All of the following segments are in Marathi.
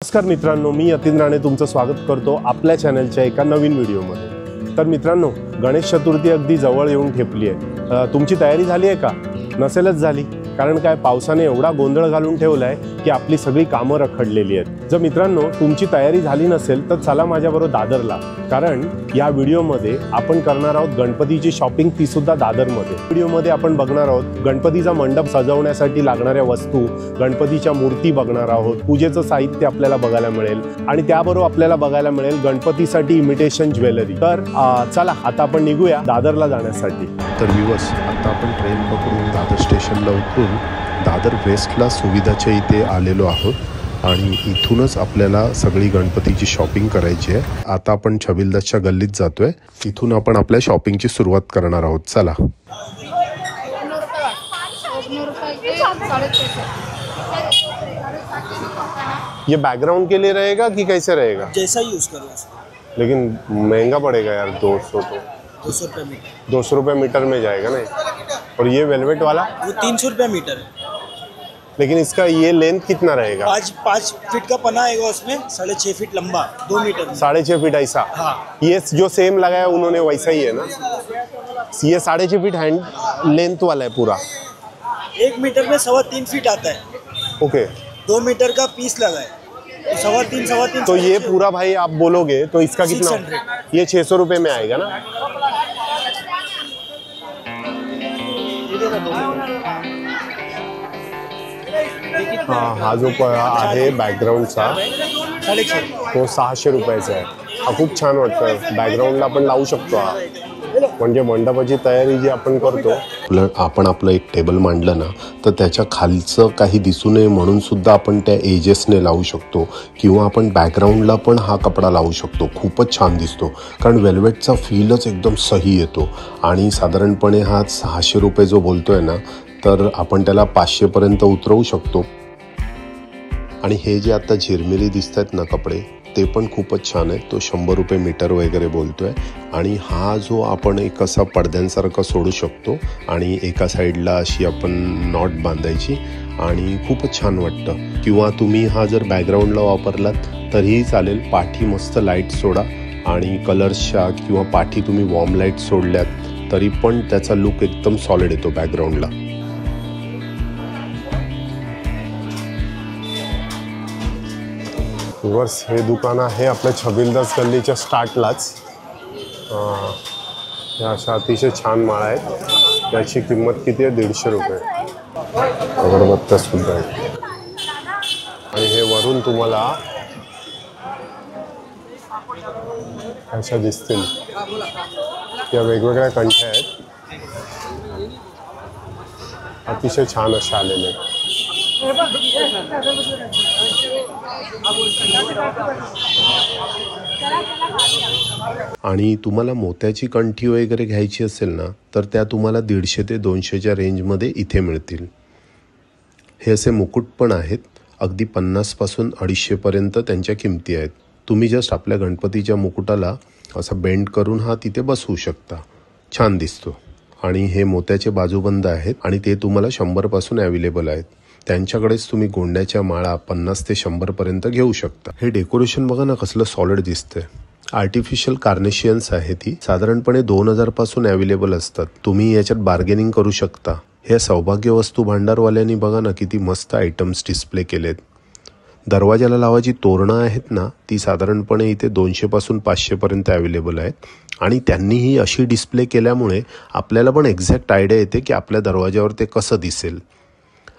नमस्कार मित्रांनो, मी यतीन राणे तुमचं स्वागत करतो आपल्या चॅनलच्या एका नवीन व्हिडिओमध्ये। तर मित्रांनो, गणेश चतुर्थी अगदी जवळ येऊन ठेपली आहे। तुमची तयारी झाली आहे का? नसेलच झाली, कारण काय पावसाने एवढा गोंधळ घालून ठेवलाय की आपली सगळी कामं रखडलेली आहेत। जर मित्रांनो तुमची तयारी झाली नसेल तर चला माझ्याबरोबर दादरला, कारण या व्हिडिओमध्ये आपण करणार आहोत गणपतीची शॉपिंग, ती सुद्धा दादरमध्ये। व्हिडिओमध्ये आपण बघणार आहोत गणपतीचा मंडप सजवण्यासाठी लागणाऱ्या वस्तू, गणपतीच्या मूर्ती बघणार आहोत, पूजेचं साहित्य आपल्याला बघायला मिळेल आणि त्याबरोबर आपल्याला बघायला मिळेल गणपतीसाठी इमिटेशन ज्वेलरी। तर चला आता आपण निघूया दादरला जाण्यासाठी। तर विवस आता आपण ट्रेन पकडून दादर स्टेशनला उतरून दादर वेस्टला सुविधाच्या इथे आलेलो आहोत आणि इथूनच आपल्याला सगळी गणपतीची शॉपिंग करायची आहे। आता आपण छबिलदासच्या गल्लीत जातोय, इथून आपण आपल्या शॉपिंगची सुरुवात करणार आहोत। चला। ये बैकग्राउंड के लिए रहेगा कि कैसे रहेगा? जैसा यूज करो, लेकिन महंगा पड़ेगा यार, 200 तो 200 रुपये मीटर। 200 रुपये मीटर में जाएगा ना। और ये वेलवेट वाला वो 300 रुपये मीटर है। लेकिन इसका ये लेंथ कितना रहेगा? 5 फीट का पना आएगा उसमें, 6.5 फीट लंबा, 2 मीटर। 6.5 फीट ऐसा? हाँ। ये जो सेम लगाया उन्होंने वैसा ही है ना? ये 6.5 फीट हैंड लेंथ वाला है पूरा। 1 मीटर में 3.25 फीट आता है। ओके। 2 मीटर का पीस लगा है, तो 3.25 तो ये पूरा भाई आप बोलोगे तो इसका कितना? 600। ये 600 रुपये में आएगा ना? हा जो आहे बॅकग्राऊंडचा तो 600 रुपयाचा आहे। हा खूप छान वाटतं, बॅकग्राऊंडला आपण लावू शकतो। हा म्हणजे मंडपाची तयारी जी आपण करतो, आपण आपलं एक टेबल मांडलं ना तर त्याच्या खालचं काही दिसू नये म्हणून सुद्धा आपण त्या एजेसने लावू शकतो, किंवा आपण बॅकग्राऊंडला पण हा कपडा लावू शकतो। खूपच छान दिसतो, कारण वेल्वेटचा फीलच एकदम सही येतो। आणि साधारणपणे हा 600 रुपये जो बोलतोय ना, तर आपण त्याला 500 पर्यंत उतरवू शकतो। आणि हे जे आता झिरमिरी दिसत आहेत ना कपडे, ते पण खूपच छान आहे। तो 100 रुपये मीटर वगैरे बोलतोय। आणि हा जो आपण एक असा पडद्यांसारखा सोडू शकतो आणि एका साईडला अशी आपण नॉट बांधायची आणि खूपच छान वाटतं। किंवा तुम्ही हा जर बॅकग्राऊंडला वापरलात तरीही चालेल। पाठी मस्त लाईट सोडा आणि कलर्सच्या किंवा पाठी तुम्ही वॉर्म लाईट सोडल्यात तरी पण त्याचा लुक एकदम सॉलिड येतो बॅकग्राऊंडला। वर्स हे दुकान आहे आपल्या छबिलदास गल्लीच्या स्टार्टलाच। या अशा अतिशय छान माळा आहेत। याची किंमत किती आहे? 150 रुपये। अगरबत्त्या सुद्धा आहेत आणि हे वरून तुम्हाला अशा दिसतील। या वेगवेगळ्या कंठ्या आहेत, अतिशय छान अशा आलेले आहेत। आणि तुम्हाला मोत्याची कंठी वगैरे घ्यायची असेल ना तर त्या तुम्हाला 150 ते 200च्या रेंजमध्ये इथे मिळतील। हे असे मुकुट पण आहेत, अगदी 50 पासून 250 पर्यंत त्यांच्या किमती आहेत। तुम्ही जस्ट आपल्या गणपतीच्या मुकुटाला असं बेंड करून हा तिथे बसवू शकता, छान दिसतो। आणि हे मोत्याचे बाजूबंद आहेत आणि ते तुम्हाला 100 पासून अवेलेबल आहेत। त्यांच्याकडेच तुम्ही गोंड्याच्या माळा 50 ते 100 पर्यंत घेऊ शकता। हे डेकोरेशन बघा ना कसलं सॉलिड दिसतंय। आर्टिफिशियल कार्नेशियन्स आहे, ती साधारणपणे 2000 पासून अवेलेबल असतात। तुम्ही याच्यात बार्गेनिंग करू शकता। हे सौभाग्य वस्तू भांडारवाल्यांनी बघा ना किती मस्त आयटम्स डिस्प्ले केलेत। दरवाजाला लावायची तोरणं आहेत ना, ती साधारणपणे इथे 200 पासून 500 पर्यंत अवेलेबल आहेत। आणि त्यांनीही अशी डिस्प्ले केल्यामुळे आपल्याला पण एक्झॅक्ट आयडिया येते की आपल्या दरवाजावर ते कसं दिसेल।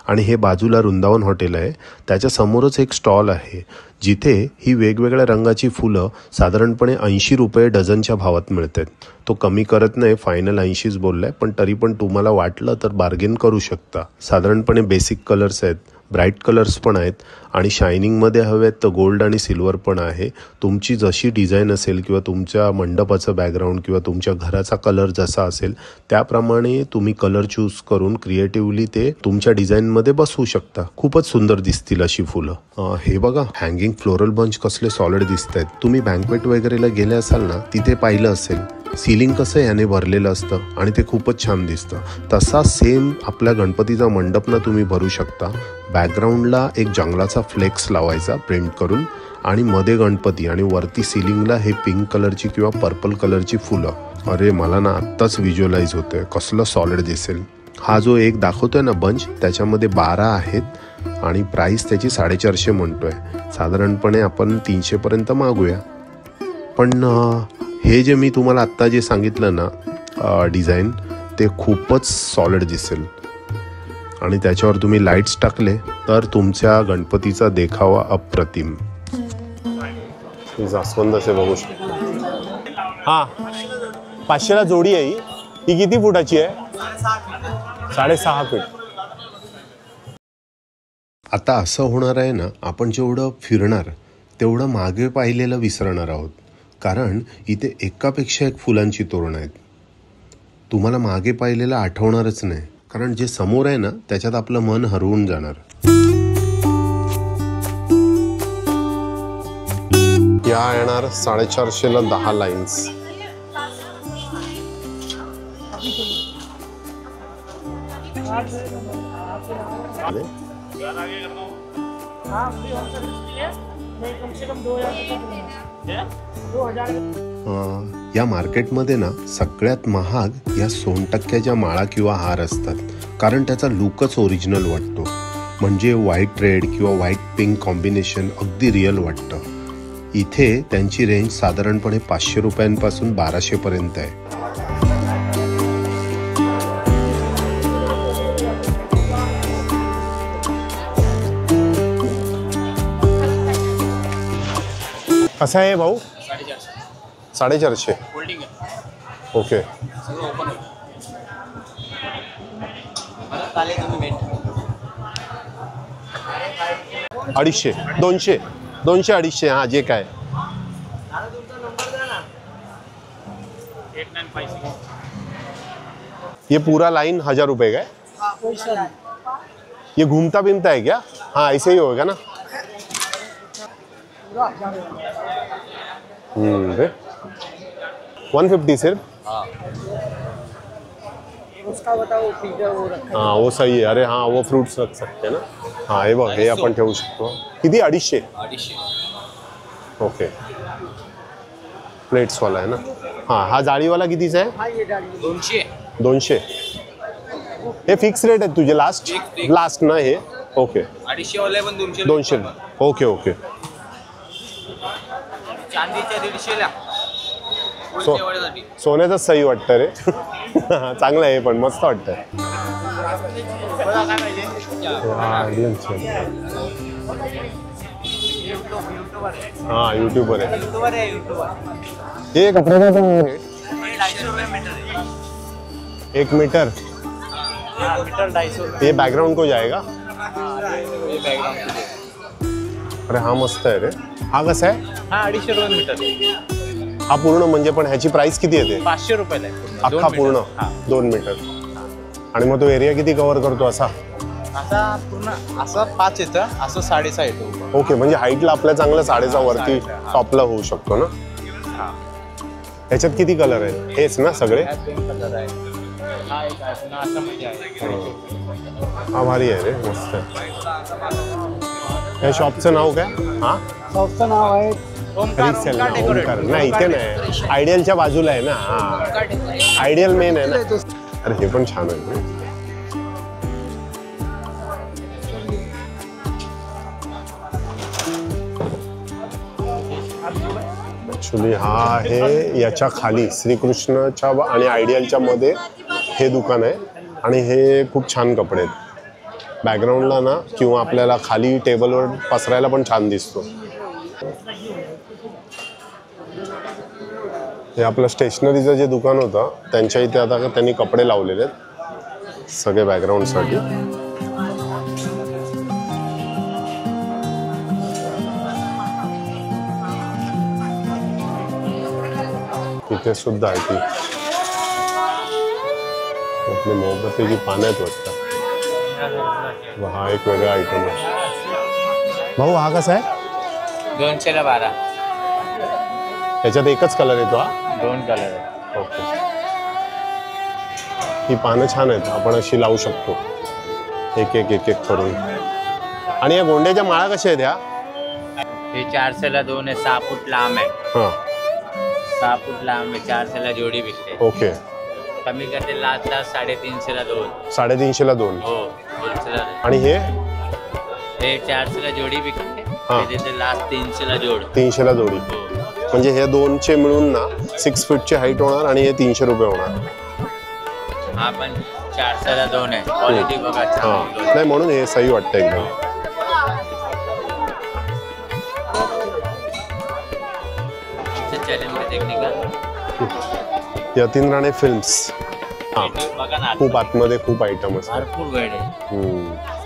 आणि हे बाजूला वृंदावन हॉटेल आहे, त्याच्या समोरच एक स्टॉल आहे जिथे ही वेगवेगळ्या रंगाची फुलं साधारणपणे 80 रुपये डझनच्या भावात मिळतात। तो कमी करत नाही, फायनल 80च बोललाय, पण तरी पण तुम्हाला वाटलं तर बार्गेन करू शकता। साधारणपणे बेसिक कलर्स आहेत, ब्राईट कलर्स पण आहेत आणि शायनिंगमध्ये हवेत तर गोल्ड आणि सिल्वर पण आहे। तुमची जशी डिझाईन असेल किंवा तुमच्या मंडपाचं बॅकग्राऊंड किंवा तुमच्या घराचा कलर जसा असेल त्याप्रमाणे तुम्ही कलर चूज करून क्रिएटिव्हली ते तुमच्या डिझाईनमध्ये बसवू शकता। खूपच सुंदर दिसतील अशी फुलं। हे बघा हँगिंग फ्लोरल बंच कसले सॉलिड दिसत आहेत। तुम्ही बँक्वेट वगैरेला गेले असाल ना, तिथे पाहिलं असेल सिलिंग कसं याने भरलेलं असतं आणि ते खूपच छान दिसतं. तसा सेम आपल्या गणपतीचा मंडप ना तुम्ही भरू शकता. बॅकग्राऊंडला एक जंगलाचा फ्लेक्स लावायचा प्रिंट करून आणि मध्ये गणपती आणि वरती सिलिंगला हे पिंक कलरची किंवा पर्पल कलरची फुलं. अरे मला ना आत्ताच व्हिज्युअलाइज होतंय कसलं सॉलिड दिसेल. हा जो एक दाखवतोय ना बंच त्याच्यामध्ये 12 आहेत आणि प्राईस त्याची 450 म्हणतोय. साधारणपणे आपण 300 पर्यंत मागूया. पण हे जे मी तुम्हाला आत्ता जे सांगितलं ना डिझाईन ते खूपच सॉलिड दिसेल आणि त्याच्यावर तुम्ही लाईट्स टाकले तर तुमच्या गणपतीचा देखावा अप्रतिम. जास्वंद असे बघू शकतो. हां 500ला जोडी आहे ही किती फुटाची आहे? 6.5 फीट. आता असं होणार आहे ना आपण जेवढं फिरणार तेवढं मागे पाहिलेलं विसरणार आहोत. कारण इथे एकापेक्षा एक फुलांची तोरणं आहेत. तुम्हाला मागे पाहिलेलं आठवणारच नाही कारण जे समोर आहे ना त्याच्यात आपलं मन हरवून जाणार. या येणार 450ला 10 लाईन्स. या मार्केटमध्ये ना सगळ्यात महाग या सोनटक्क्याच्या माळा किंवा हार असतात कारण त्याचा लुकच ओरिजिनल वाटतो. म्हणजे व्हाईट रेड किंवा व्हाईट पिंक कॉम्बिनेशन अगदी रिअल वाटतं. इथे त्यांची रेंज साधारणपणे 500 रुपयांपासून 1200 पर्यंत आहे. कसं आहे भाऊ? 450. ओके. 250 200 250 हा जे काय. ये पूरा लाइन 1000 रुपए का है. ये घूमता बिमता है क्या? हाँ ऐसे ही होगा ना. 150 सिर्फ. उसका बताओ पिज्जा वो रखा. हाँ वो सही है. अरे हाँ वो फ्रूट्स रख सकते हैं ना. हाँ हे बघ हे आपण ठेवू शकतो. किती? 250. ओके. प्लेट्स वाला है ना. हाँ हा जाळीवाला कितीचा आहे? हाँ ये डालिए. 200. हे फिक्स रेट आहे तुझे लास्ट ना हे. ओके. 250 वाले पण 200. Okay okay. चांदीच्या 150 ला. सोन्याचंच सही वाटतं रे. चांगलं आहे पण मस्त वाटतं. हा यूट्यूबर आहे. हे कपड्याचा पण रेट 250 रुपये मीटर है. 1 मीटर. मीटर 250. ये बैकग्राउंड को जाएगा. ये बैकग्राउंड. अरे हा मस्त आहे रे. हा कसा आहे? हा 250 रुपये मीटर. हा पूर्ण म्हणजे पण ह्याची प्राइस किती येते? 500 रुपयाला आहे. अख्खा पूर्ण 2 मीटर. आणि मग तो एरिया किती कव्हर करतो असा? असा पूर्ण असा 5 येतं, असं 6.5 येतो. ओके म्हणजे हाईटला आपल्या चांगलं 6.5 वरती टॉपला होऊ शकतो ना. ह्याच्यात किती कलर आहेत? हेच ना सगळे? कलर आहे. हा एक आहे पुन्हा असा मध्ये आहे. हा भारी आहे रे मस्त आहे. या शॉपचं नाव काय? हा शॉपचं नाव आहे ओमकार. ओमकार. नाही इथे नाही आयडियलच्या बाजूला आहे ना. हा आयडियल मेन आहे ना. अरे हे पण छान आहे. ॲक्च्युली हा आहे याच्या खाली श्रीकृष्णच्या आणि आयडियलच्या मध्ये हे दुकान आहे आणि हे खूप छान कपडे आहेत. बॅकग्राऊंडला ना किंवा आपल्याला खाली टेबलवर पसरायला पण छान दिसतो. हे आपलं स्टेशनरीचं जे दुकान होतं त्यांच्या इथे आता त्यांनी कपडे लावलेले आहेत सगळे बॅकग्राऊंडसाठी. इथे सुद्धा आहे ती आपली मोमबत्तीची पानं आहेत वाटतं. हा एक वेगळा आयटम आहे. भाऊ हा कसा आहे? 200 ला 12. याच्यात एकच कलर येतो. हा 2 कलर आहे. ओके, ही पानं छान आहेत, आपण अशी लावू शकतो एक एक एक एक करून. आणि या गोंड्याच्या माळा कशा आहेत ह्या? हे 400 ला 2 आहे, 6 फूट लांब आहे. हां 6 फूट लांब आहे, 400 ला जोडी विकते. ओके. कमी करते लास्ट 350 ला 2. 350 ला 2. हो होलसेलर. आणि हे 400 ला जोडी विकते. हा. ते लास्ट 300 ला जोड. 300 ला जोडी. म्हणजे हे दोनचे मिळून ना 6 फीटची हाईट होणार आणि हे 300 रुपये होणार. हा पण 400 ला 2 आहे, क्वालिटी बघा. हां नाही म्हणून हे सही वाटतं एकदम. यतीन राणे फिल्म्स. हां बघा ना, खूप आतमध्ये खूप आयटम असतात. भरपूर वेळ आहे.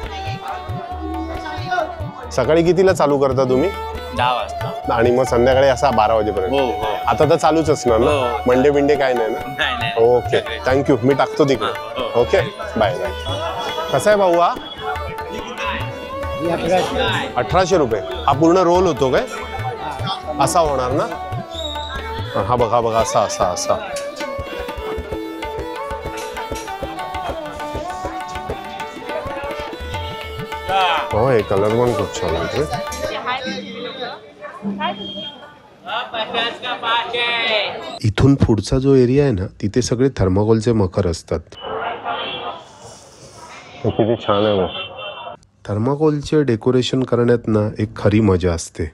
सकाळी कितीला चालू करता तुम्ही? 10 वाजता. आणि मग संध्याकाळी असा 12 वाजेपर्यंत? हो हो. आता तर चालूच असणार ना? हो. मंडे बिंडे काय नाही ना? नाही नाही. ओके थँक्यू, मी टाकतो तिकडे. हो. Okay bye bye. कसा आहे भाऊ हा? 1800 रुपये. हा पूर्ण रोल होतो काय? असा होणार ना? हा बघा बघा असा असा असा. हो हे कलर पण खूप छान आहे. इथून पुढचा जो एरिया आहे ना तिथे सगळे थर्माकोलचे मखर असतात. किती छान आहे. थर्माकोलचे डेकोरेशन करण्यात ना एक खरी मजा असते,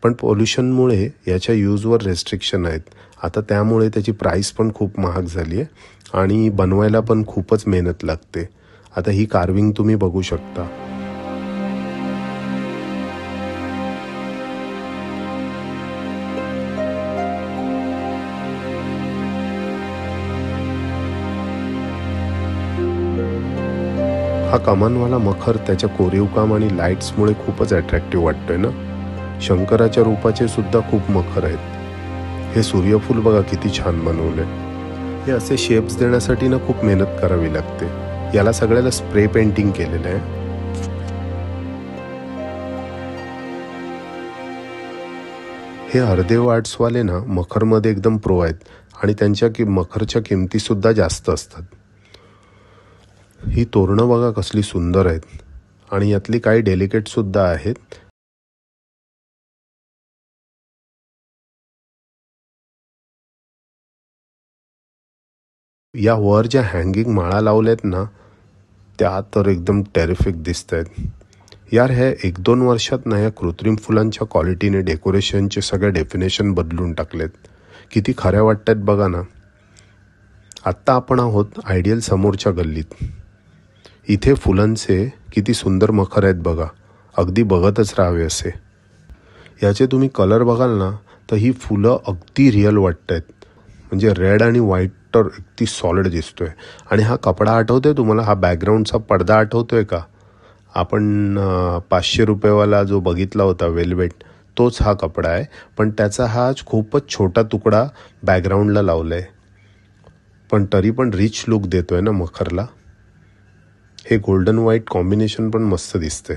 पण पोल्युशनमुळे याच्या यूजवर रेस्ट्रिक्शन आहेत. आता त्यामुळे त्याची प्राईस पण खूप महाग झाली आहे आणि बनवायला पण खूपच मेहनत लागते. आता ही कार्विंग तुम्ही बघू शकता. हा कमानवाला मखर त्याच्या कोरीवकाम आणि लाईट्समुळे खूपच अट्रॅक्टिव्ह वाटतोय ना. शंकराच्या रूपाचे सुद्धा खूप मखर आहेत. हे सूर्यफूल बघा किती छान बनवले. हे असे शेप्स देण्यासाठी ना खूप मेहनत करावी लागते. याला सगळ्याला स्प्रे पेंटिंग केलेलं आहे. हे हरदेव आर्ट्सवाले ना मखरमध्ये एकदम प्रो आहेत आणि त्यांच्या मखरच्या किमती सुद्धा जास्त असतात. ही तोरणं बघा कसली सुंदर आहेत आणि यातली काही डेलिकेट सुद्धा आहेत. या वर ज्या हँगिंग माळा लावल्यात ना त्या तर एकदम टेरिफिक दिसत आहेत यार. हे 1-2 वर्षात ना या कृत्रिम फुलांच्या क्वालिटीने डेकोरेशनचे सगळे डेफिनेशन बदलून टाकलेत. किती खऱ्या वाटतात बघा ना. आत्ता आपण आहोत आयडियल समोरच्या गल्लीत. इथे फुलांचे किती सुंदर मखर आहेत बघा, अगदी बघतच राहावे असे. याचे तुम्ही कलर बघाल ना तर ही फुलं अगदी रिअल वाटत आहेत. म्हणजे रेड आणि व्हाईट तर अगदी सॉलिड दिसतोय. आणि हा कपडा आठवतोय तुम्हाला? हा बॅकग्राऊंडचा पडदा आठवतोय का? आपण 500 रुपयेवाला जो बघितला होता वेलवेट, तोच हा कपडा आहे. पण त्याचा हा खूपच छोटा तुकडा बॅकग्राऊंडला लावला आहे, पण तरी पण रिच लुक देतोय ना मखरला. हे गोल्डन व्हाईट कॉम्बिनेशन पण मस्त दिसते.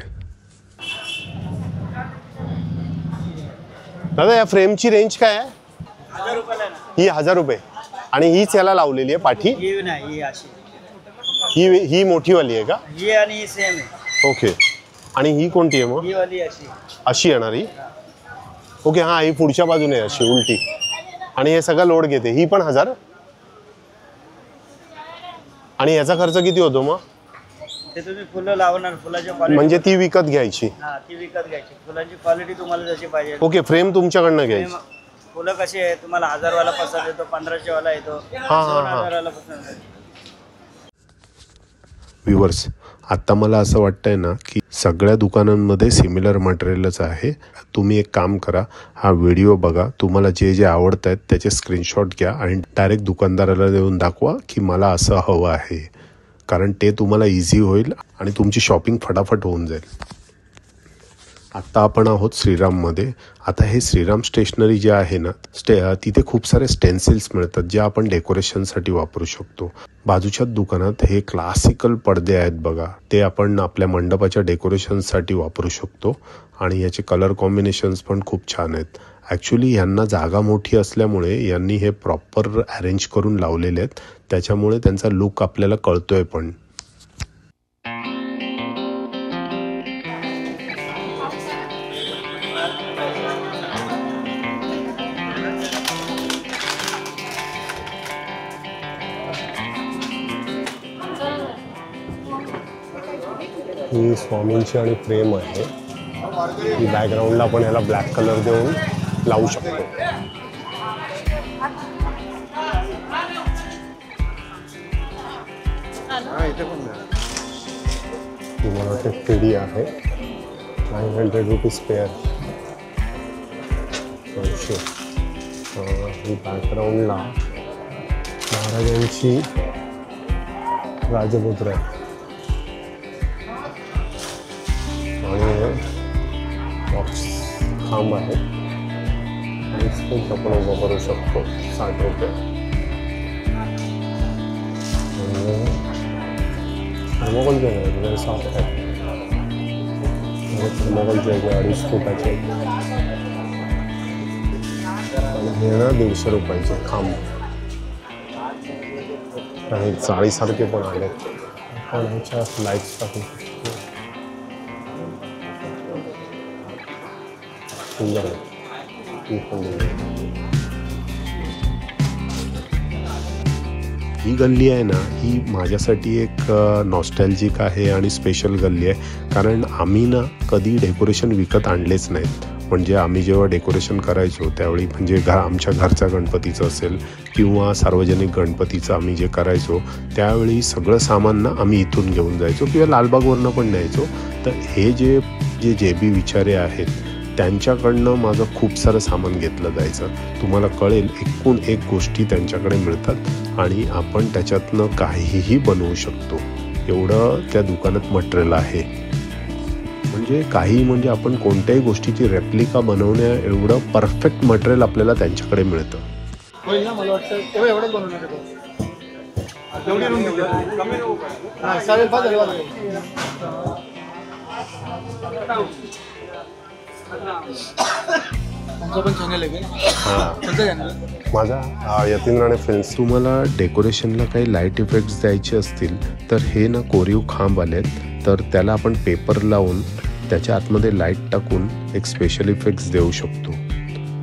दादा या फ्रेमची रेंज काय आहे? 1000 रुपयाला आहे ना. ही 1000 रुपये. आणि हीच याला लावलेली आहे पाठी? ही नाही, ही अशी. ही मोठीवाली आहे का? ही आणि ही सेम आहे. ओके. आणि ही कोणती आहे मग? ही वाली अशी. अशी येणार ही? ओके हां ही पुढच्या बाजूने आहे अशी उलटी. आणि हे सगळं लोड घेते. ही पण 1000. आणि याचा खर्च किती होतो मग? ते तुम्ही फुलं लावणार, फुलाची क्वालिटी म्हणजे ती विकत घ्यायची? हा ती विकत घ्यायची. फुलांची क्वालिटी तुम्हाला जशी पाहिजे. ओके फ्रेम तुमच्याकडनं घ्यायची. फुलं कशी आहे तुम्हाला 1000 वाला पसंत येतो, 1500 वाला येतो, 2000 वाला पसंत येतो. व्ह्यूअर्स, आत्ता मला असं वाटतंय ना की सगळ्या दुकानांमध्ये सिमिलर मटेरियलच आहे. तुम्ही एक काम करा, हा व्हिडिओ बघा, तुम्हाला जे जे आवडत आहेत त्याचे स्क्रीनशॉट घ्या आणि डायरेक्ट दुकानदाराला देऊन दाखवा की मला असं हवं आहे. कारण ते तुम्हाला इझी होईल आणि तुमची शॉपिंग फटाफट होऊन जाईल. आत्ता आपण आहोत श्रीराममध्ये. आता हे श्रीराम स्टेशनरी जे आहे ना तिथे खूप सारे स्टेन्सिल्स मिळतात जे आपण डेकोरेशनसाठी वापरू शकतो. बाजूच्याच दुकानात हे क्लासिकल पडदे आहेत बघा, ते आपण आपल्या मंडपाच्या डेकोरेशनसाठी वापरू शकतो आणि याचे कलर कॉम्बिनेशन्स पण खूप छान आहेत. ॲक्च्युली यांना जागा मोठी असल्यामुळे यांनी हे प्रॉपर अरेंज करून लावलेले आहेत, त्याच्यामुळे त्यांचा लुक आपल्याला कळतोय. पण ही स्वामींची आणि फ्रेम आहे. ही बॅकग्राऊंडला आपण ह्याला ब्लॅक कलर देऊन लावू शकतो. मला वाटतं 3D आहे. 900 रुपीज पेअर. ही बॅकग्राऊंडला महाराजांची राजमुद्रा आहे आणि बॉक्स खांब आहे आणि स्पेस आपण उभं करू शकतो. 60 रुपये. थर्मोकोल जे आहे सॉफ्ट आहे. थर्मोकोल जे आहे 2.5 फुटाचे आणि हे ना 150 रुपयाचे खांब आणि जाळीसारखे पण आले. आपण ह्याच्या लाईट्स टाकू शकतो. सुंदर आहे. ही गल्ली आहे ना, ही माझ्यासाठी एक नॉस्टॅल्जिक आहे आणि स्पेशल गल्ली आहे. कारण आम्ही ना कधी डेकोरेशन विकत आणलेच नाहीत. म्हणजे आम्ही जेव्हा डेकोरेशन करायचो त्यावेळी म्हणजे आमच्या घरच्या गणपतीचं असेल किंवा सार्वजनिक गणपतीचं आम्ही जे करायचो त्यावेळी सगळं सामान ना आम्ही इथून घेऊन जायचो किंवा लालबागवरनं पण न्यायचो. तर हे जे बी विचारे आहेत त्यांच्याकडनं माझं खूप सारं सामान घेतलं जायचं. तुम्हाला कळेल एकूण एक गोष्टी त्यांच्याकडे मिळतात आणि आपण त्याच्यातनं काहीही बनवू शकतो. एवढं त्या दुकानात मटेरियल आहे. म्हणजे आपण कोणत्याही गोष्टीची रेप्लिका बनवण्या एवढं परफेक्ट मटेरियल आपल्याला त्यांच्याकडे मिळतं. मला वाटतं एवढंच बनवणार पण चॅनल आहे. माझा यतीन राणे फिल्म्स. तुम्हाला डेकोरेशनला काही लाईट इफेक्ट्स द्यायचे असतील तर हे ना कोरीव खांब आलेत. तर त्याला आपण पेपर लावून त्याच्या आतमध्ये लाईट टाकून एक स्पेशल इफेक्ट्स देऊ शकतो.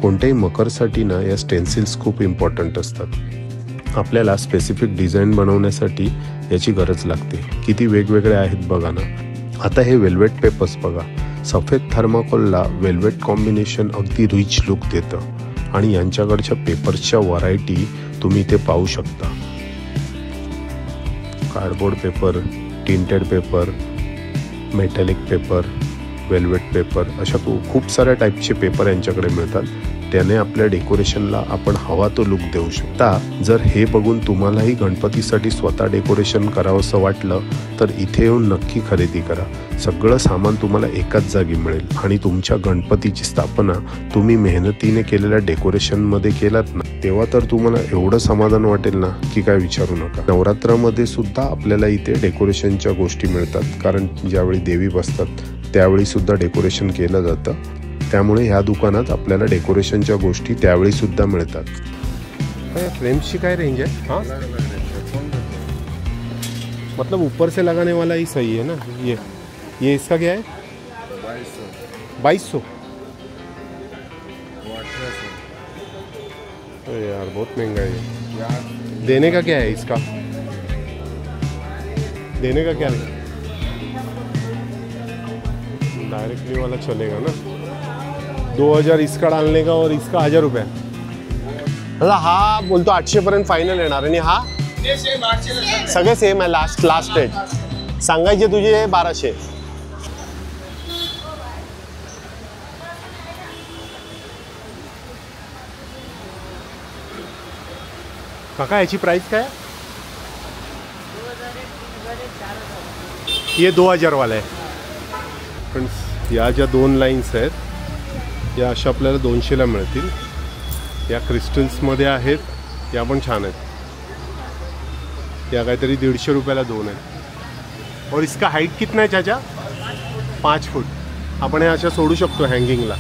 कोणत्याही मकरसाठी ना या स्टेन्सिल्स खूप इम्पॉर्टंट असतात. आपल्याला स्पेसिफिक डिझाईन बनवण्यासाठी याची गरज लागते. किती वेगवेगळे आहेत बघा ना. आता हे वेल्वेट पेपर्स बघा. सफेद थर्माकोलला वेल्वेट कॉम्बिनेशन अगदी रिच लुक देतं आणि यांच्याकडच्या पेपर्सच्या व्हरायटी तुम्ही इथे पाहू शकता. Cardboard paper, tinted paper, metallic paper, velvet paper अशा खूप साऱ्या टाईपचे पेपर यांच्याकडे मिळतात. त्याने आपल्या डेकोरेशनला आपण हवा तो लुक देऊ शकता. जर हे बघून तुम्हालाही गणपतीसाठी स्वतः डेकोरेशन करावंसं वाटलं तर इथे येऊन नक्की खरेदी करा. सगळं सामान तुम्हाला एकाच जागी मिळेल आणि तुमच्या गणपतीची स्थापना तुम्ही मेहनतीने केलेल्या डेकोरेशनमध्ये केलात ना तेव्हा तर तुम्हाला एवढं समाधान वाटेल ना की काय विचारू नका. नवरात्रामध्ये सुद्धा आपल्याला इथे डेकोरेशनच्या गोष्टी मिळतात. कारण ज्यावेळी देवी बसतात त्यावेळी सुद्धा डेकोरेशन केलं जातं. त्यामुळे ह्या दुकानात आपल्याला डेकोरेशनच्या गोष्टी त्यावेळी सुद्धा मिळतात. फ्रेम्सची काय रेंज है? हाँ, मतलब ऊपर से लगाने वाला ही सही है ना. ये इसका क्या है? 2200. अरे यार बहुत महंगा है. देने का क्या है इसका? देने का क्या है? डायरेक्टली वाला चलेगा ना. 2000 इसका डालने का और इसका 1000 रुपये. हा बोलतो 800 पर्यंत फायनल येणार आणि हा सगळे सेम आहे. लास्ट रेट सांगायचे तुझे 1200. काका याची प्राइस काय? ये 2000 वाला आहे. पण या ज्या 2 लाईन्स आहेत या अशा आपल्याला 200ला मिळतील. या क्रिस्टल्समध्ये आहेत. या पण छान आहेत. या काहीतरी 150 रुपयाला 2 आहेत. और इसका हाईट कितना है चाचा? 5 फूट. आपण हे अशा सोडू शकतो हँगिंगला.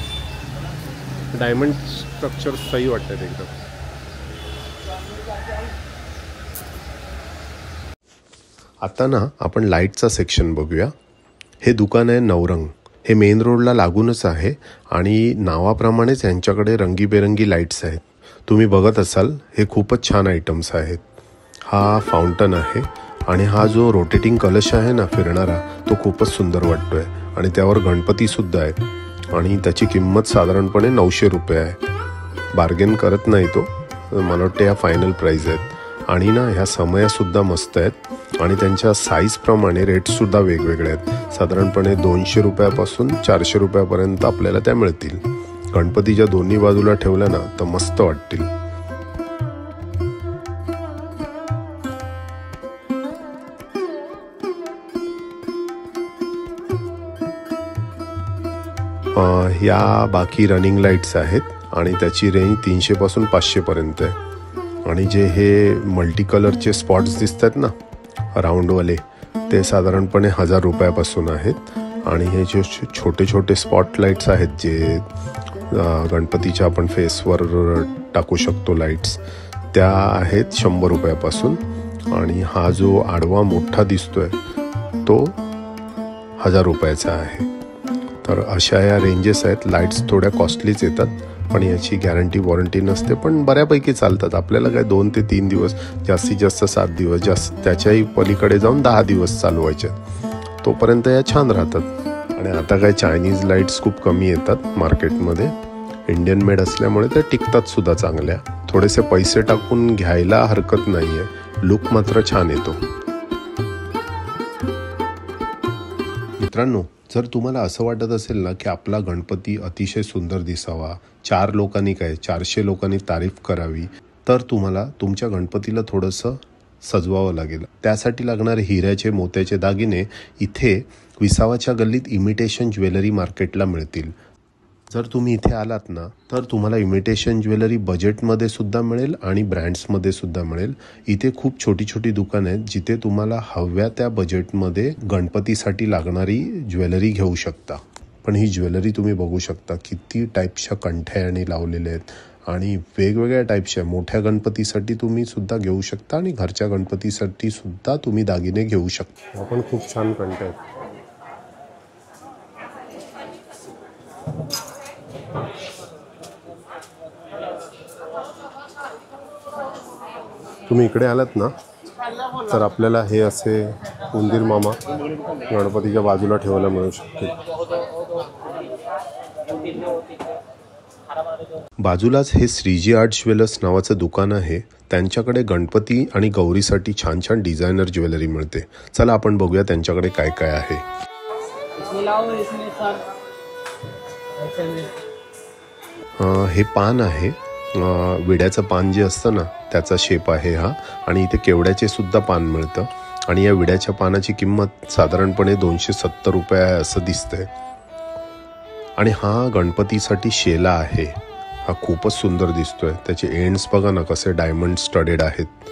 डायमंड स्ट्रक्चर सही वाटतात एकदम. आता ना आपण लाईटचा सेक्शन बघूया. हे दुकान आहे नवरंग. हे मेन रोडला लागूनच आहे आणि नावाप्रमाणेच यांच्याकडे रंगीबेरंगी लाईट्स आहेत. तुम्ही बघत असाल हे खूपच छान आयटम्स आहेत. हा फाउंटन आहे आणि हा जो रोटेटिंग कलश आहे ना फिरणारा, तो खूपच सुंदर वाटतोय आणि त्यावर गणपतीसुद्धा आहेत आणि त्याची किंमत साधारणपणे 900 रुपये आहे. बार्गेन करत नाही तो, मला वाटतं ह्या फायनल प्राईज आहेत. आणि ना ह्या समयासुद्धा मस्त आहेत आणि त्यांच्या साईजप्रमाणे रेटसुद्धा वेगवेगळे आहेत. साधारणपणे 200 रुपयापासून 400 रुपयापर्यंत आपल्याला त्या मिळतील. गणपतीच्या दोन्ही बाजूला ठेवल्या ना तर मस्त वाटतील. ह्या बाकी रनिंग लाईट्स आहेत आणि त्याची रेंज 300 पासून 500 पर्यंत आहे. आणि जे हे मल्टी कलरचे स्पॉट्स दिसतात ना राऊंडवाले, ते साधारणपणे 1000 रुपयापासून आहेत. आणि हे जे छोटे छोटे स्पॉट लाईट्स आहेत जे गणपतीच्या आपण फेसवर टाकू शकतो लाईट्स, त्या आहेत 100 रुपयापासून. आणि हा जो आडवा मोठा दिसतोय तो 1000 रुपयाचा आहे. तर अशा या रेंजेस आहेत. लाईट्स थोड्या कॉस्टलीच येतात पण याची गॅरंटी वॉरंटी नसते, पण बऱ्यापैकी चालतात. आपल्याला काय 2 ते 3 दिवस, जास्तीत जास्त 7 दिवस, जास्त त्याच्याही पलीकडे जाऊन 10 दिवस चालवायचे, तोपर्यंत या छान राहतात. आणि आता काय चायनीज लाईट्स खूप कमी येतात मार्केटमध्ये. इंडियन मेड असल्यामुळे त्या टिकतात सुद्धा चांगल्या. थोडेसे पैसे टाकून घ्यायला हरकत नाही आहे. लुक मात्र छान येतो. मित्रांनो, जर तुम्हाला असं वाटत असेल ना की आपला गणपती अतिशय सुंदर दिसावा, 4 लोकांनी काय 400 लोकांनी तारीफ करावी, तर तुम्हाला तुमच्या गणपतीला थोडंसं सजवावं लागेल. त्यासाठी लागणारे हिऱ्याचे मोत्याचे दागिने इथे विसावाच्या गल्लीत इमिटेशन ज्वेलरी मार्केटला मिळतील. जर तुम्ही इथे आलात ना तर तुम्हाला इमिटेशन ज्वेलरी बजेटमध्ये सुद्धा मिळेल आणि ब्रँड्समध्ये सुद्धा मिळेल. इथे खूप छोटी छोटी दुकानं आहेत जिथे तुम्हाला हव्या त्या बजेटमध्ये गणपतीसाठी लागणारी ज्वेलरी घेऊ शकता. पण ही ज्वेलरी तुम्ही बघू शकता किती टाईपच्या कंठ्या आणि लावलेल्या आहेत आणि वेगवेगळ्या टाईपच्या. मोठ्या गणपतीसाठी तुम्ही सुद्धा घेऊ शकता आणि घरच्या गणपतीसाठी सुद्धा तुम्ही दागिने घेऊ शकता. आपण खूप छान कंठ आहेत. तुम्ही इकडे आलात ना तर आपल्याला हे असे उंदीर मामा गणपतीच्या बाजूला ठेवायला मिळू शकते. बाजूलाच हे श्रीजी आर्ट ज्वेलर्स नावाचं दुकान आहे. त्यांच्याकडे गणपती आणि गौरीसाठी छान छान डिझायनर ज्वेलरी मिळते. चला आपण बघूया त्यांच्याकडे काय काय आहे. हे पान आहे, विड्याचं पान जे असतं ना त्याचा शेप आहे हा. आणि इथे केवड्याचे सुद्धा पान मिळतं आणि या विड्याच्या पानाची किंमत साधारणपणे 270 रुपये आहे असं दिसतंय. आणि हा गणपतीसाठी शेला आहे. हा खूपच सुंदर दिसतोय. त्याचे एंड्स बघा ना कसे डायमंड स्टडेड आहेत.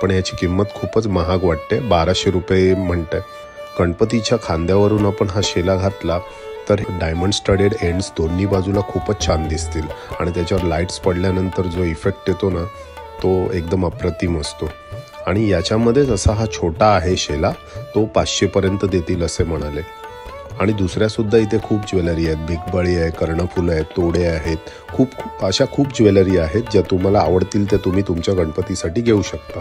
पण याची किंमत खूपच महाग वाटते, 1200 रुपये म्हणते. गणपतीच्या खांद्यावरून आपण हा शेला घातला तर डायमंड स्टडेड एंड्स दोन्ही बाजूला खूपच छान दिसतील आणि त्याच्यावर लाईट्स पडल्यानंतर जो इफेक्ट येतो ना तो एकदम अप्रतिम असतो. आणि याच्यामध्येच असा हा छोटा आहे शेला, तो 500 पर्यंत देतील असे म्हणाले. आणि दुसऱ्यासुद्धा इथे खूप ज्वेलरी आहेत. बिगबळी आहे, कर्णफुलं आहेत, तोडे आहेत, खूप अशा खूप ज्वेलरी आहेत ज्या तुम्हाला आवडतील त्या तुम्ही तुमच्या गणपतीसाठी घेऊ शकता.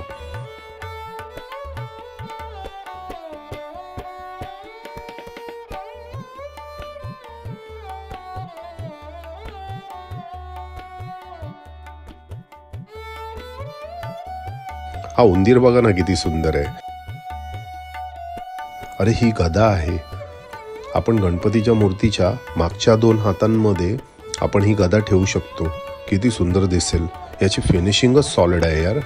हा उंदीर बघा ना किती सुंदर आहे. अरे ही गदा आहे. आपण गणपतीच्या मूर्तीच्या मागच्या 2 हातांमध्ये आपण ही गदा ठेवू शकतो. किती सुंदर दिसेल. याची फिनिशिंगच सॉलिड आहे यार.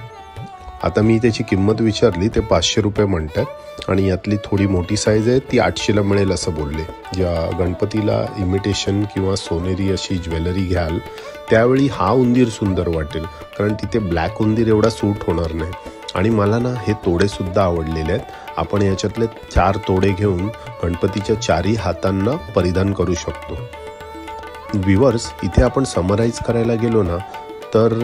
आता मी त्याची किंमत विचारली, ते 500 रुपये म्हणतात आणि यातली थोडी मोठी साईज आहे ती 800ला मिळेल असं बोलले. ज्या गणपतीला इमिटेशन किंवा सोनेरी अशी ज्वेलरी घ्याल त्यावेळी हा उंदीर सुंदर वाटेल, कारण तिथे ब्लॅक उंदीर एवढा सूट होणार नाही. आणि मला ना हे तोडे सुद्धा आवडलेले आहेत. आपण याच्यातले 4 तोडे घेऊन गणपतीच्या 4ही हातांना परिधान करू शकतो. व्ह्यूअर्स, इथे आपण समराईज करायला गेलो ना तर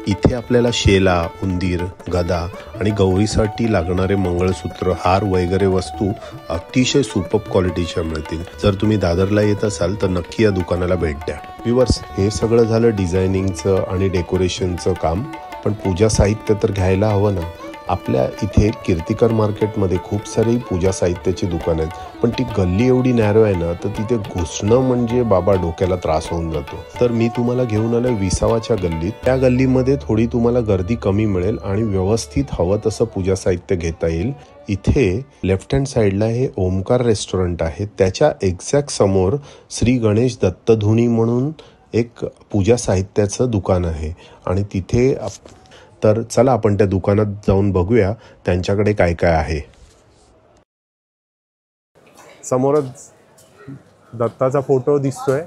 इथे आपल्याला शेला, उंदीर, गदा आणि गौरीसाठी लागणारे मंगळसूत्र, हार वगैरे वस्तू अतिशय सुपर्ब क्वालिटीच्या मिळतील. जर तुम्ही दादरला येत असाल तर नक्की या दुकानाला भेट द्या. व्ह्यूअर्स, हे सगळं झालं डिझायनिंगचं आणि डेकोरेशनचं काम, पण पूजा साहित्य तर घ्यायला हवं ना. आपल्या इथे कीर्तिकर मार्केटमध्ये खूप सारी पूजा साहित्याची दुकानं आहेत, पण ती गल्ली एवढी नॅरो आहे ना, तर तिथे घुसणं म्हणजे बाबा डोक्याला त्रास होऊन जातो. तर मी तुम्हाला घेऊन आलो विसावाच्या गल्लीत. त्या गल्लीमध्ये थोडी तुम्हाला गर्दी कमी मिळेल आणि व्यवस्थित हवं तसं पूजा साहित्य घेता येईल. इथे लेफ्ट हँड साईडला हे ओमकार रेस्टॉरंट आहे. त्याच्या एक्झॅक्ट समोर श्री गणेश दत्तधुनी म्हणून एक पूजा साहित्याचं दुकान आहे आणि तिथे तर चला आपण त्या दुकानात जाऊन बघूया त्यांच्याकडे काय काय आहे. समोरच दत्ताचा फोटो दिसतोय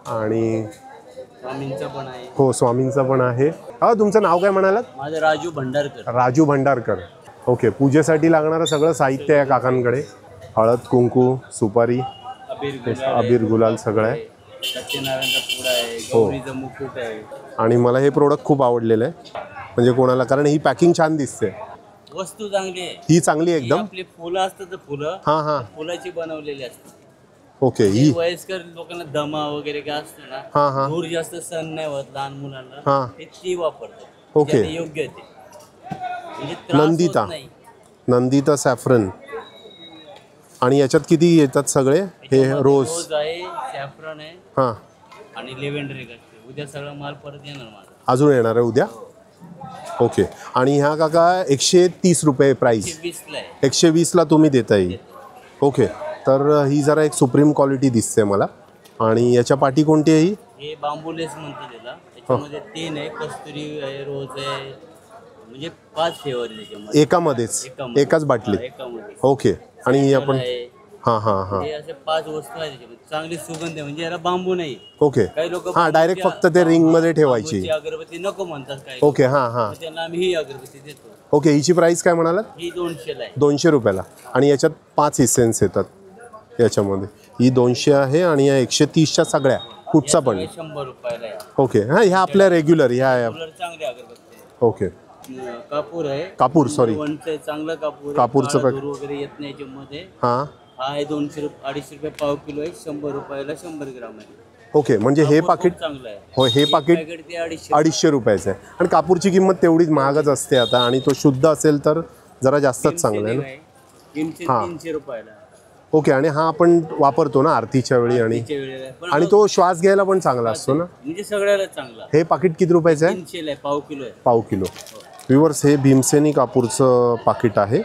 आणि स्वामींचं पण आहे. हो, स्वामींचा पण आहे. हा, तुमचं नाव काय म्हणालात? माझं राजू भंडारकर. राजू भंडारकर. ओके, पूजेसाठी लागणारं सगळं साहित्य आहे काकांकडे. हळद, कुंकू, सुपारी, अबीर, गुलाल सगळं आहे. सत्यनारायणचा फूड आहे, हो. गौरीचं मुकुट आहे. आणि मला हे प्रोडक्ट खूप आवडलेलं आहे, म्हणजे कोणाला, कारण ही पॅकिंग छान दिसते. वस्तू चांगली आहे. ही चांगली आहे ही एकदम. आपली फुलं असतात तर फुलं हां हां, फुलाची बनवलेली असतात. ओके. ही वयस्कर लोकांना दमा वगैरे काय असतं ना, हां हां दूर जास्त सण नाही होत लहान मुलांना, हां, ते ती वापरतात. ओके. ज्याने योग्य आहे ते. म्हणजे त्रास होत नंदिता, नाही. नंदिता सॅफ्रन. आणि याच्यात किती येतात सगळे? हे रोज आहे, सॅफ्रॉन आहे हां, आणि लेव्हेंडर एक असते. उद्या सगळा माल परत येणार माझा. अजून येणार आहे उद्या. ओके. आणि ह्या काका 130 रुपये प्राईस, 120 आहे. 120ला तुम्ही देता येईल. ओके. तर ही जरा एक सुप्रीम क्वालिटी दिसते मला. आणि याच्या पाठी कोणती आहे ही? हे बांबू लेस म्हणतो त्याला. त्याच्यामध्ये 3 आहे, कस्तुरी आहे, रोज आहे, म्हणजे 5 फ्लेवर आहे त्याच्यामध्ये. एकामध्येच, एकाच बाटलीत. एकामध्ये. ओके. आणि ही आपण आहे. हां हां हां, हे असे 5 वस्तू आहेत त्याच्यामध्ये. चांगली सुगंध आहे, म्हणजे याला बांबू नाही. ओके. काही लोक हां, डायरेक्ट फक्त ते रिंगमध्ये ठेवायची. अगरबत्ती नको म्हणतात काही. ओके. हां हां, तर त्यांना आम्ही ही अगरबत्ती देतो. ओके. हिची प्राईस काय म्हणालात? ही 200 आहे. 200 रुपयाला. आणि याच्यात 5 इसेन्स येतात याच्यामध्ये. ही 200 आहे आणि या 130च्या सगळ्या कुठचा पण. 100 रुपयाला आहे. ओके. हां, ह्या आपल्या रेग्युलर ह्या. कलर चांगली अगरबत्ती आहे. ओके. कापूर आहे. कापूर, सॉरी. वनचं चांगलं कापूर आहे. कापूरचं काळा धूर वगैरे येत नाही याच्यामध्ये. हां, हा आहे 200 250 रुपये पाव किलो आहे. 100 रुपयाला 100 ग्राम आहे. ओके. म्हणजे हे कापूर पाकिट, खूप चांगलं आहे. हो, हे पाकिट पॅकेट ते 250. 250 रुपयाचं आहे. आणि कापूरची किंमत तेवढीच महागच असते आता, आणि तो शुद्ध असेल तर जरा जास्तच चांगलं आहे ना. 300 रुपयाला. ओके. आणि हा आपण वापरतो ना आरतीच्या वेळी, आणि आरतीच्या वेळेला. पण आणि तो श्वास घ्यायला पण चांगला असतो ना. म्हणजे सगळ्याला चांगला. हे पाकिट किती रुपयाचं आहे? 300 आहे, पाव किलो आहे. पाव किलो. व्ह्यूअर्स, हे भीमसेनी कापूरचं पाकिट आहे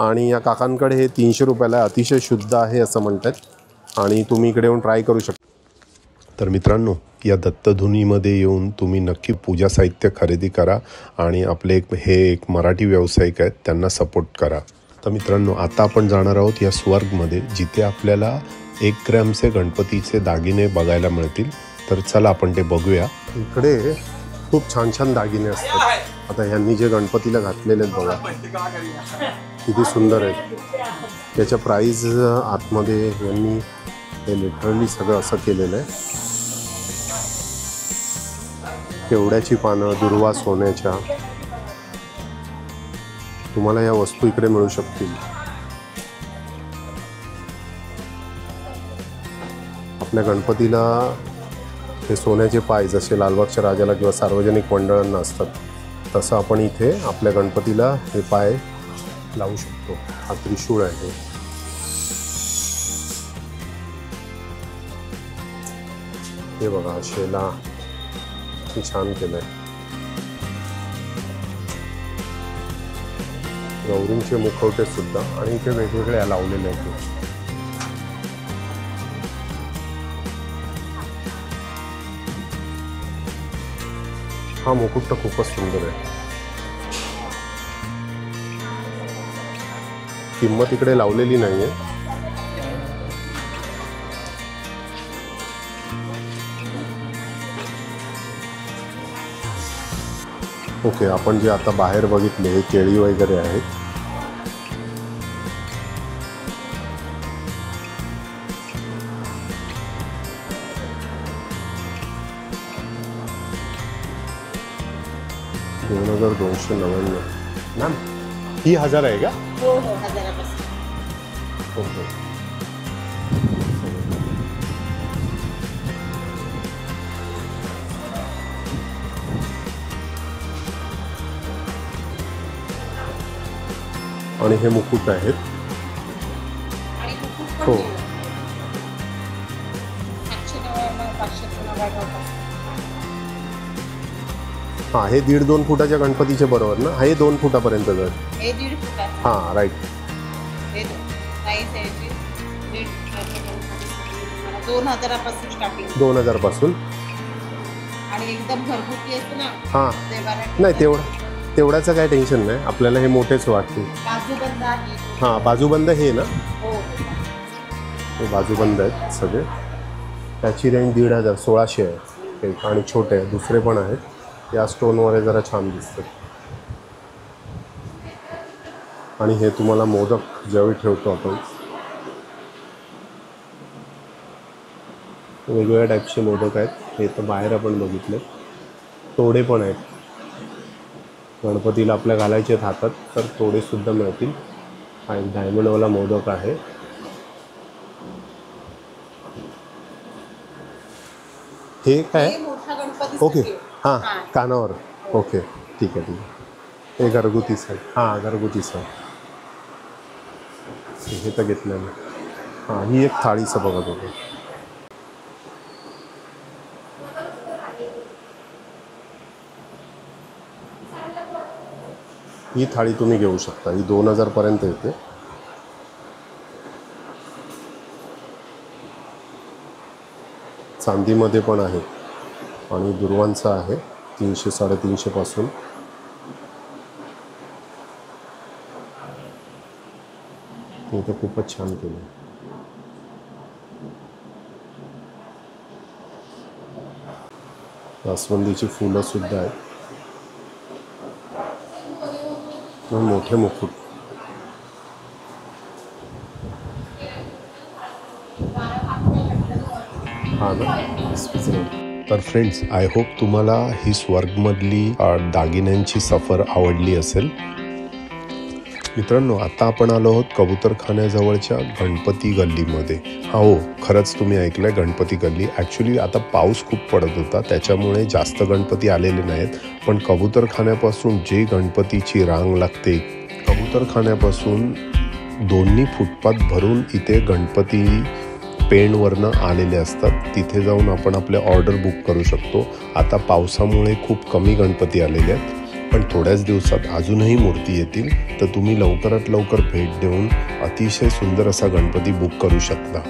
आणि या काकांकडे हे 300 रुपयाला आहे. अतिशय शुद्ध आहे असं म्हणतात, आणि तुम्ही इकडे येऊन ट्राय करू शकता. तर मित्रांनो, या दत्तधुनीमध्ये येऊन तुम्ही नक्की पूजा साहित्य खरेदी करा आणि आपले एक मराठी व्यावसायिक आहेत त्यांना सपोर्ट करा. तर मित्रांनो, आता आपण जाणार आहोत या स्वर्गमध्ये, जिथे आपल्याला 1 ग्रॅमचे गणपतीचे दागिने बघायला मिळतील. तर चला आपण ते बघूया. इकडे खूप छान छान दागिने असतात. आता ह्यांनी जे गणपतीला घातलेले आहेत बघा, किती सुंदर आहेत. याच्या प्राईज आतमध्ये यांनी हे लिटरली सगळं असं केलेलं आहे. केवड्याची पानं, दुर्वा सोन्याच्या, तुम्हाला या वस्तू इकडे मिळू शकतील. आपल्या गणपतीला हे सोन्याचे पाय जसे लालबागच्या राजाला किंवा सार्वजनिक मंडळांना असतात, तसं आपण इथे आपल्या गणपतीला हे पाय लावू शकतो. हा त्रिशूळ आहे. हे बघा, शेला छान केलंय. गौरींचे मुखवटे सुद्धा, आणि इथे वेगवेगळे लावलेले आहेत. हा मुकुट तर खूपच सुंदर आहे. किंमत इकडे लावलेली नाहीये. ओके. आपण जे आता बाहेर बघितले हे केळी वगैरे आहेत. 2299 मॅम, ही 1000 आहे का? हो हो, 1000पासून. हो हो. आणि हे मुकुट आहेत. आणि मुकुट पण हो. 799, 599. हां, हे 1.5-2 फुटाच्या गणपतीचे बरोबर ना? हे 2 फुटापर्यंत जाईल. हे 1.5 फुटाचं. हां, राईट. हे साईज आहे जी 1.5 फुटाचं गणपती. 2000पासून स्टार्टिंग. 2000 पासून. आणि एकदम घरगुती असतं ना, हां, देवाऱ्यात. नाही तेवढ्याचं काय टेन्शन नाही. आपल्याला हे मोठेच वाटते. बाजूबंद आहे. हां, बाजूबंद हे ना? हो. हे बाजूबंद आहेत सगळे. त्याची रेंज 1500, 1600 आहे. एक आणि छोटे आहे, दुसरे पण आहेत. या स्टोनवर जरा छान दिसतं. आणि हे तुम्हाला मोदक ज्यावेळी ठेवतो आपण, वेगवेगळ्या टाईपचे मोदक आहेत. हे तर बाहेर आपण बघितले. तोडे पण आहेत. गणपतीला आपल्या घालायचे हातात तर तोडेसुद्धा मिळतील. हा एक डायमंडवाला मोदक आहे. हे काय? हे मोठा गणपती. ओके. हां, कानावर. ओके, ठीक आहे ठीक आहे. हे घरगुतीच आहे. हां, घरगुतीच आहे. हे तर घेतलं मी. हां, ही एक थाळीचं बघत होतो. ही थाळी तुम्ही घेऊ शकता. ही 2000 पर्यंत येते. चांदीमध्ये पण आहे आणि दुर्वांचं आहे 300-350 पासून. ते तर खूपच छान केलं. जास्वंदीची फुलं सुद्धा आहेत. मोठे मुकुट. हा ना. तर फ्रेंड्स, आय होप तुम्हाला ही स्वर्गमधली दागिन्यांची सफर आवडली असेल. मित्रांनो, आता आपण आलो आहोत कबूतरखान्याजवळच्या गणपती गल्लीमध्ये. हो, खरंच तुम्ही ऐकलंय, गणपती गल्ली. ॲक्च्युली आता पाऊस खूप पडत होता, त्याच्यामुळे जास्त गणपती आलेले नाहीत. पण कबूतरखान्यापासून जे गणपतीची रांग लागते, कबूतरखान्यापासून दोन्ही फुटपाथ भरून इथे गणपती पेणवरनं आलेले असतात. तिथे जाऊन आपण आपले ऑर्डर बुक करू शकतो. आता पावसामुळे खूप कमी गणपती आलेले आहेत, पण थोड्याच दिवसात अजूनही मूर्ती येतील. तर तुम्ही लवकरात लवकर भेट देऊन अतिशय सुंदर असा गणपती बुक करू शकता.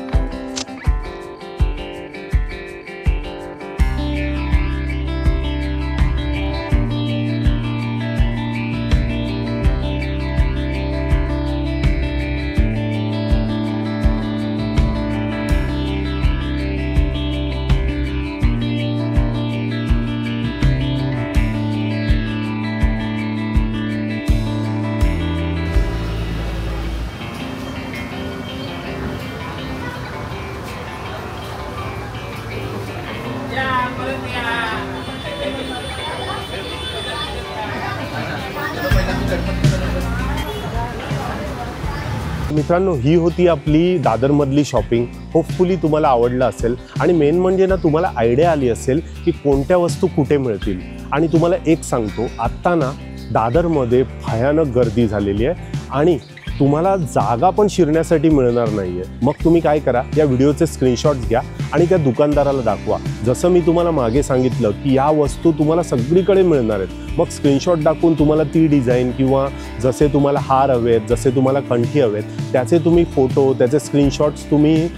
मित्रांनो, ही होती आपली दादरमधली शॉपिंग. होपफुली तुम्हाला आवडलं असेल आणि मेन म्हणजे ना तुम्हाला आयडिया आली असेल की कोणत्या वस्तू कुठे मिळतील. आणि तुम्हाला एक सांगतो, आत्ता ना दादरमध्ये भयानक गर्दी झालेली आहे आणि तुम्हाला जागा पण शिरण्यासाठी मिळणार नाही आहे. मग तुम्ही काय करा, या व्हिडिओचे स्क्रीनशॉट्स घ्या आणि त्या दुकानदाराला दाखवा. जसं मी तुम्हाला मागे सांगितलं की या वस्तू तुम्हाला सगळीकडे मिळणार आहेत. मग स्क्रीनशॉट दाखवून तुम्हाला ती डिझाईन किंवा जसे तुम्हाला हार हवेत, जसे तुम्हाला कंठी हवेत, त्याचे तुम्ही फोटो, त्याचे स्क्रीनशॉट्स तुम्ही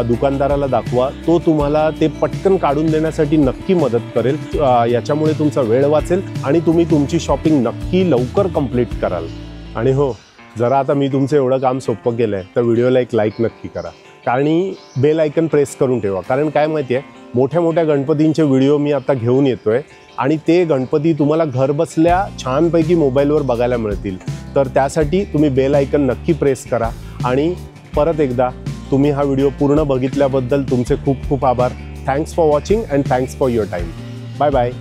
दुकानदाराला दाखवा. तो तुम्हाला ते पटकन काढून देण्यासाठी नक्की मदत करेल. याच्यामुळे तुमचा वेळ वाचेल आणि तुम्ही तुमची शॉपिंग नक्की लवकर कंप्लीट कराल. आणि हो, जरा आता मी तुमचं एवढं काम सोपं केलं आहे तर व्हिडिओला एक लाईक नक्की करा आणि बेल आयकन प्रेस करून ठेवा. कारण काय माहिती आहे, मोठ्या मोठ्या गणपतींचे व्हिडिओ मी आता घेऊन येतो आहे आणि ते गणपती तुम्हाला घरबसल्या छानपैकी मोबाईलवर बघायला मिळतील. तर त्यासाठी तुम्ही बेल आयकन नक्की प्रेस करा. आणि परत एकदा तुम्ही हा व्हिडिओ पूर्ण बघितल्याबद्दल तुमचे खूप खूप आभार. Thanks for watching and thanks for your time. Bye bye.